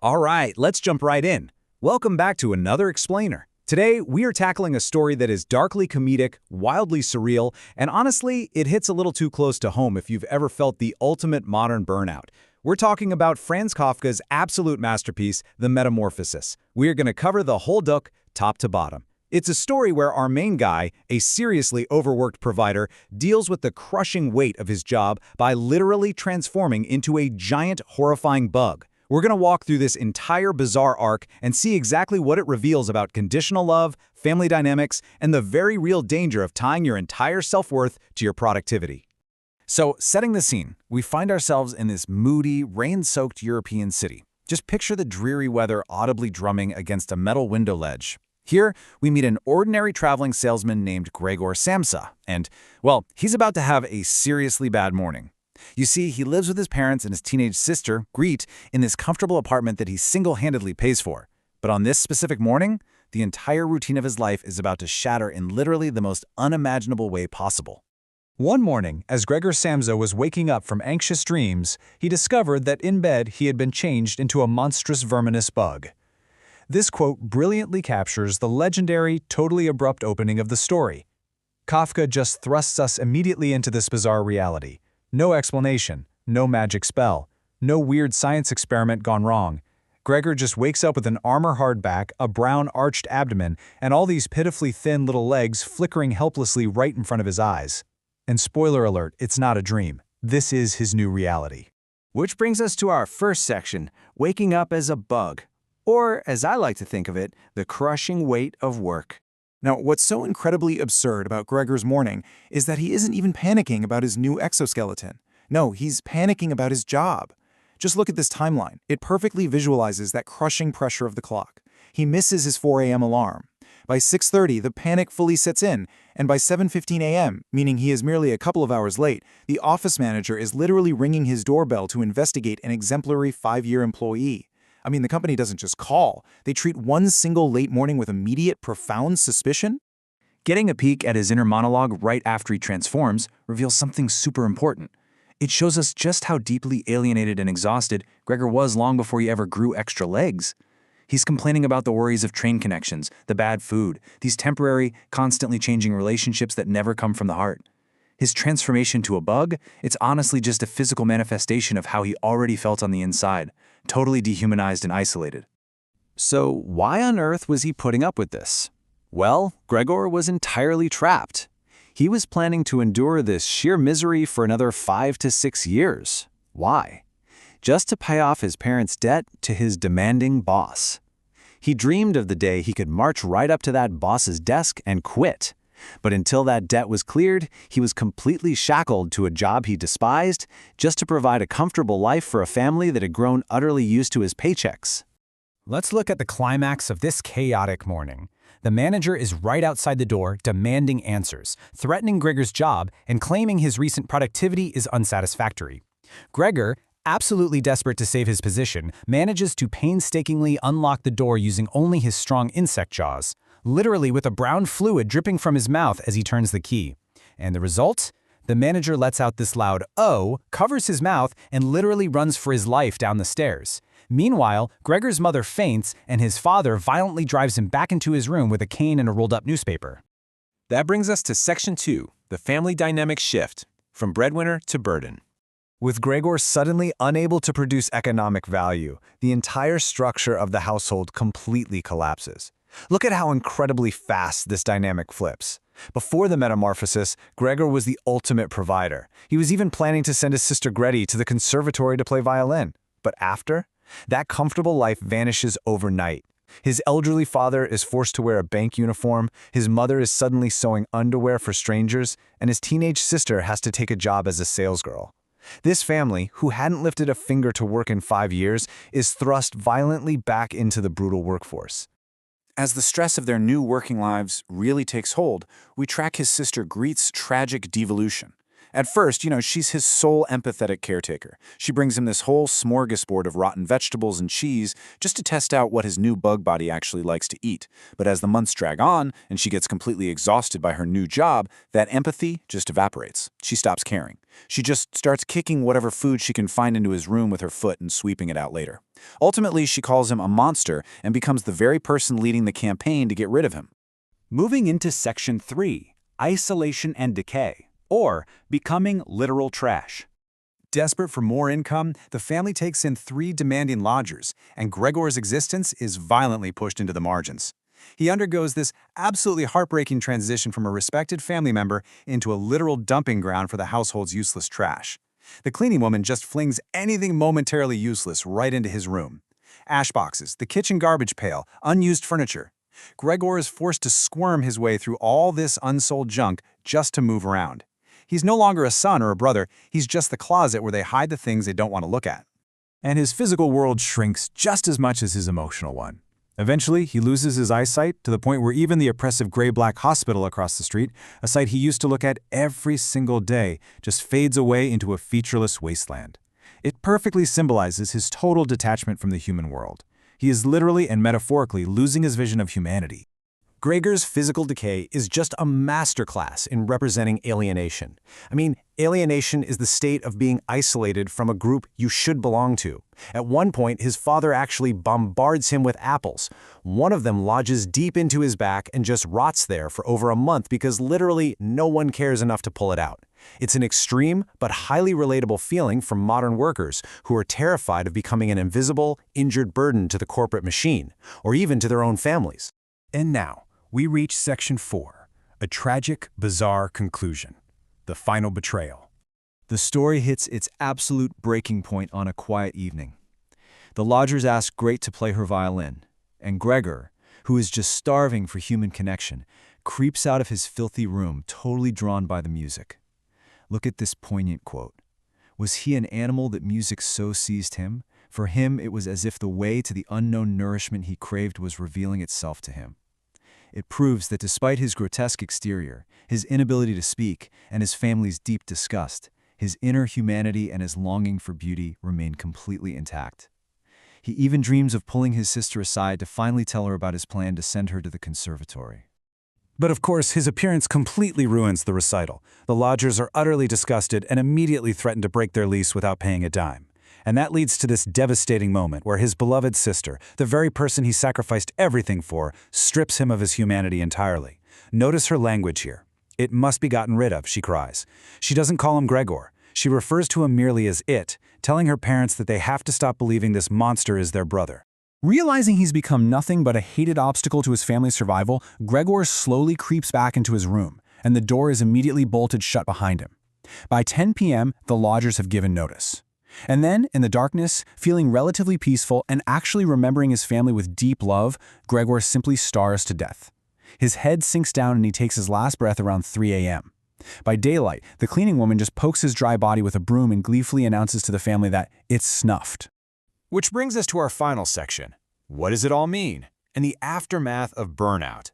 All right, let's jump right in. Welcome back to another Explainer. Today, we are tackling a story that is darkly comedic, wildly surreal, and honestly, it hits a little too close to home if you've ever felt the ultimate modern burnout. We're talking about Franz Kafka's absolute masterpiece, The Metamorphosis. We are going to cover the whole book, top to bottom. It's a story where our main guy, a seriously overworked provider, deals with the crushing weight of his job by literally transforming into a giant, horrifying bug. We're going to walk through this entire bizarre arc and see exactly what it reveals about conditional love, family dynamics, and the very real danger of tying your entire self-worth to your productivity. So, setting the scene, we find ourselves in this moody, rain-soaked European city. Just picture the dreary weather audibly drumming against a metal window ledge. Here, we meet an ordinary traveling salesman named Gregor Samsa, and, well, he's about to have a seriously bad morning. You see, he lives with his parents and his teenage sister, Greet, in this comfortable apartment that he single-handedly pays for. But on this specific morning, the entire routine of his life is about to shatter in literally the most unimaginable way possible. One morning, as Gregor Samsa was waking up from anxious dreams, he discovered that in bed he had been changed into a monstrous verminous bug. This quote brilliantly captures the legendary, totally abrupt opening of the story. Kafka just thrusts us immediately into this bizarre reality. No explanation, no magic spell, no weird science experiment gone wrong. Gregor just wakes up with an armor-hard back, a brown arched abdomen, and all these pitifully thin little legs flickering helplessly right in front of his eyes. And spoiler alert, it's not a dream. This is his new reality. Which brings us to our first section, waking up as a bug. Or, as I like to think of it, the crushing weight of work. Now, what's so incredibly absurd about Gregor's morning is that he isn't even panicking about his new exoskeleton. No, he's panicking about his job. Just look at this timeline. It perfectly visualizes that crushing pressure of the clock. He misses his 4 a.m. alarm. By 6:30, the panic fully sets in, and by 7:15 a.m., meaning he is merely a couple of hours late, the office manager is literally ringing his doorbell to investigate an exemplary 5-year employee. I mean, the company doesn't just call. They treat one single late morning with immediate, profound suspicion. Getting a peek at his inner monologue right after he transforms reveals something super important. It shows us just how deeply alienated and exhausted Gregor was long before he ever grew extra legs. He's complaining about the worries of train connections, the bad food, these temporary, constantly changing relationships that never come from the heart. His transformation to a bug, it's honestly just a physical manifestation of how he already felt on the inside, totally dehumanized and isolated. So why on earth was he putting up with this? Well, Gregor was entirely trapped. He was planning to endure this sheer misery for another 5 to 6 years. Why? Just to pay off his parents' debt to his demanding boss. He dreamed of the day he could march right up to that boss's desk and quit. But until that debt was cleared, he was completely shackled to a job he despised just to provide a comfortable life for a family that had grown utterly used to his paychecks. Let's look at the climax of this chaotic morning. The manager is right outside the door, demanding answers, threatening Gregor's job, and claiming his recent productivity is unsatisfactory. Gregor, absolutely desperate to save his position, manages to painstakingly unlock the door using only his strong insect jaws, literally with a brown fluid dripping from his mouth as he turns the key. And the result? The manager lets out this loud "oh," covers his mouth, and literally runs for his life down the stairs. Meanwhile, Gregor's mother faints, and his father violently drives him back into his room with a cane and a rolled-up newspaper. That brings us to Section 2, the family dynamic shift, from breadwinner to burden. With Gregor suddenly unable to produce economic value, the entire structure of the household completely collapses. Look at how incredibly fast this dynamic flips. Before the metamorphosis, Gregor was the ultimate provider. He was even planning to send his sister Greti to the conservatory to play violin. But after, that comfortable life vanishes overnight. His elderly father is forced to wear a bank uniform, his mother is suddenly sewing underwear for strangers, and his teenage sister has to take a job as a salesgirl. This family, who hadn't lifted a finger to work in 5 years, is thrust violently back into the brutal workforce. As the stress of their new working lives really takes hold, we track his sister Greet's tragic devolution. At first, she's his sole empathetic caretaker. She brings him this whole smorgasbord of rotten vegetables and cheese just to test out what his new bug body actually likes to eat. But as the months drag on and she gets completely exhausted by her new job, that empathy just evaporates. She stops caring. She just starts kicking whatever food she can find into his room with her foot and sweeping it out later. Ultimately, she calls him a monster and becomes the very person leading the campaign to get rid of him. Moving into Section 3, Isolation and Decay, or Becoming Literal Trash. Desperate for more income, the family takes in 3 demanding lodgers, and Gregor's existence is violently pushed into the margins. He undergoes this absolutely heartbreaking transition from a respected family member into a literal dumping ground for the household's useless trash. The cleaning woman just flings anything momentarily useless right into his room. Ash boxes, the kitchen garbage pail, unused furniture. Gregor is forced to squirm his way through all this unsold junk just to move around. He's no longer a son or a brother, he's just the closet where they hide the things they don't want to look at. And his physical world shrinks just as much as his emotional one. Eventually, he loses his eyesight to the point where even the oppressive gray-black hospital across the street, a sight he used to look at every single day, just fades away into a featureless wasteland. It perfectly symbolizes his total detachment from the human world. He is literally and metaphorically losing his vision of humanity. Gregor's physical decay is just a masterclass in representing alienation. I mean, alienation is the state of being isolated from a group you should belong to. At one point, his father actually bombards him with apples. One of them lodges deep into his back and just rots there for over a month because literally no one cares enough to pull it out. It's an extreme but highly relatable feeling from modern workers who are terrified of becoming an invisible, injured burden to the corporate machine, or even to their own families. And now, we reach Section 4, a tragic, bizarre conclusion. The final betrayal. The story hits its absolute breaking point on a quiet evening. The lodgers ask Great to play her violin, and Gregor, who is just starving for human connection, creeps out of his filthy room, totally drawn by the music. Look at this poignant quote. Was he an animal that music so seized him? For him, it was as if the way to the unknown nourishment he craved was revealing itself to him. It proves that despite his grotesque exterior, his inability to speak, and his family's deep disgust, his inner humanity and his longing for beauty remain completely intact. He even dreams of pulling his sister aside to finally tell her about his plan to send her to the conservatory. But of course, his appearance completely ruins the recital. The lodgers are utterly disgusted and immediately threaten to break their lease without paying a dime. And that leads to this devastating moment where his beloved sister, the very person he sacrificed everything for, strips him of his humanity entirely. Notice her language here. "It must be gotten rid of," she cries. She doesn't call him Gregor. She refers to him merely as it, telling her parents that they have to stop believing this monster is their brother. Realizing he's become nothing but a hated obstacle to his family's survival, Gregor slowly creeps back into his room, and the door is immediately bolted shut behind him. By 10 p.m., the lodgers have given notice. And then, in the darkness, feeling relatively peaceful and actually remembering his family with deep love, Gregor simply stars to death. His head sinks down and he takes his last breath around 3 a.m. By daylight, the cleaning woman just pokes his dry body with a broom and gleefully announces to the family that it's snuffed. Which brings us to our final section. What does it all mean? And the aftermath of burnout.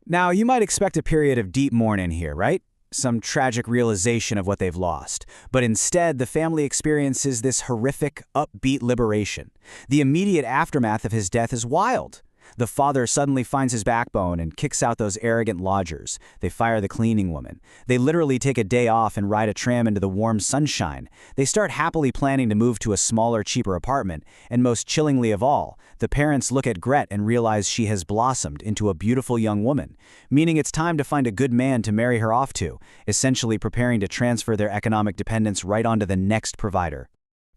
Now, you might expect a period of deep mourning here, right? Some tragic realization of what they've lost. But instead, the family experiences this horrific, upbeat liberation. The immediate aftermath of his death is wild. The father suddenly finds his backbone and kicks out those arrogant lodgers. They fire the cleaning woman. They literally take a day off and ride a tram into the warm sunshine. They start happily planning to move to a smaller, cheaper apartment. And most chillingly of all, the parents look at Gret and realize she has blossomed into a beautiful young woman, meaning it's time to find a good man to marry her off to, essentially preparing to transfer their economic dependence right onto the next provider.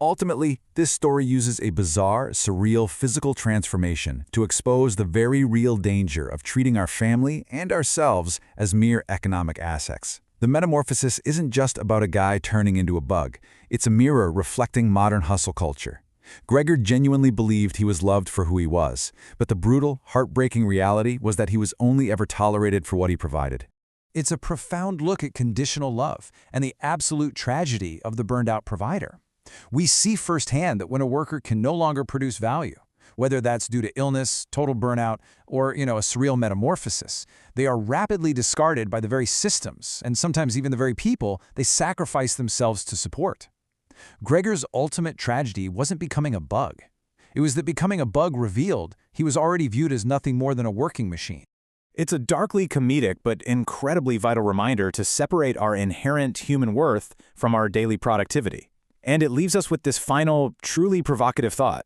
Ultimately, this story uses a bizarre, surreal physical transformation to expose the very real danger of treating our family and ourselves as mere economic assets. The metamorphosis isn't just about a guy turning into a bug. It's a mirror reflecting modern hustle culture. Gregor genuinely believed he was loved for who he was, but the brutal, heartbreaking reality was that he was only ever tolerated for what he provided. It's a profound look at conditional love and the absolute tragedy of the burned-out provider. We see firsthand that when a worker can no longer produce value, whether that's due to illness, total burnout, or, a surreal metamorphosis, they are rapidly discarded by the very systems, and sometimes even the very people they sacrifice themselves to support. Gregor's ultimate tragedy wasn't becoming a bug. It was that becoming a bug revealed he was already viewed as nothing more than a working machine. It's a darkly comedic but incredibly vital reminder to separate our inherent human worth from our daily productivity. And it leaves us with this final, truly provocative thought.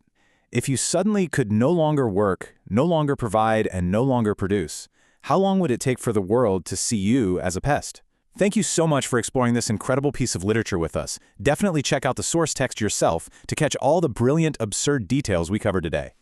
If you suddenly could no longer work, no longer provide, and no longer produce, how long would it take for the world to see you as a pest? Thank you so much for exploring this incredible piece of literature with us. Definitely check out the source text yourself to catch all the brilliant, absurd details we covered today.